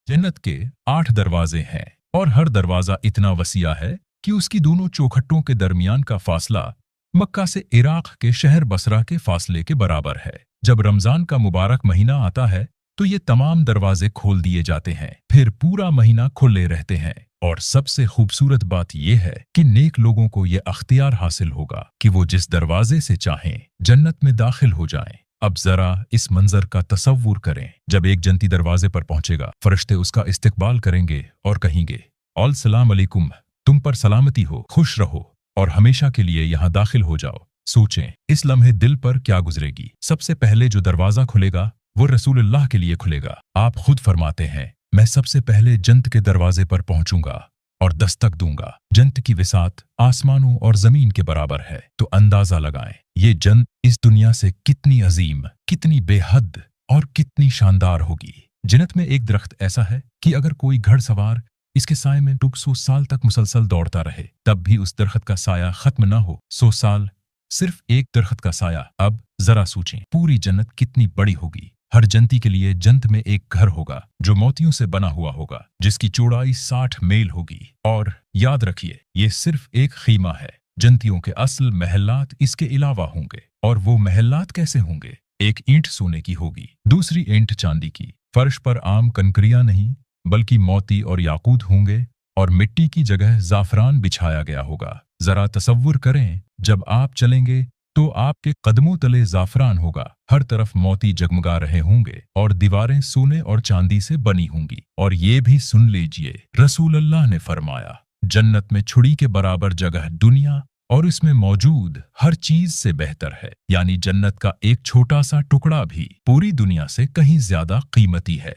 जन्नत के 8 दरवाजे हैं और हर दरवाजा इतना वसीया है कि उसकी दोनों चौखटों के दरमियान का फासला मक्का से इराक के शहर बसरा के फासले के बराबर है। जब रमजान का मुबारक महीना आता है तो ये तमाम दरवाजे खोल दिए जाते हैं, फिर पूरा महीना खुले रहते हैं। और सबसे खूबसूरत बात यह है कि नेक लोगों को ये अख्तियार हासिल होगा कि वो जिस दरवाजे से चाहें जन्नत में दाखिल हो जाएं। अब जरा इस मंजर का तसव्वुर करें। जब एक जन्नती दरवाजे पर पहुंचेगा, फरिश्ते उसका इस्तकबाल करेंगे और कहेंगे, ऑल सलाम अलैकुम, तुम पर सलामती हो, खुश रहो और हमेशा के लिए यहाँ दाखिल हो जाओ। सोचें, इस लम्हे दिल पर क्या गुजरेगी। सबसे पहले जो दरवाजा खुलेगा वो रसूलुल्लाह के लिए खुलेगा। आप खुद फरमाते हैं, मैं सबसे पहले जन्नत के दरवाजे पर पहुंचूंगा और दस्तक दूंगा। जन्नत की विसात आसमानों और जमीन के बराबर है। तो अंदाजा लगाएं, ये जन्नत इस दुनिया से कितनी अजीम, कितनी बेहद और कितनी शानदार होगी। जन्नत में एक दरख्त ऐसा है कि अगर कोई घड़सवार इसके साए में 100 साल तक मुसलसल दौड़ता रहे, तब भी उस दरख्त का साया खत्म न हो। 100 साल सिर्फ एक दरख्त का साया। अब जरा सोचें, पूरी जन्नत कितनी बड़ी होगी। हर जन्नती के लिए जन्नत में एक घर होगा जो मोतियों से बना हुआ होगा, जिसकी चौड़ाई 60 मील होगी। और याद रखिए, ये सिर्फ एक खीमा है। जन्नतियों के असल महल्लात इसके अलावा होंगे। और वो महल्लात कैसे होंगे? एक ईंट सोने की होगी, दूसरी ईंट चांदी की। फर्श पर आम कंकरियां नहीं बल्कि मोती और याकूत होंगे और मिट्टी की जगह जाफरान बिछाया गया होगा। जरा तसव्वुर करें, जब आप चलेंगे तो आपके कदमों तले जाफरान होगा, हर तरफ मोती जगमगा रहे होंगे और दीवारें सोने और चांदी से बनी होंगी। और ये भी सुन लीजिए, रसूलुल्लाह ने फरमाया, जन्नत में छुरी के बराबर जगह दुनिया और इसमें मौजूद हर चीज से बेहतर है। यानी जन्नत का एक छोटा सा टुकड़ा भी पूरी दुनिया से कहीं ज्यादा कीमती है।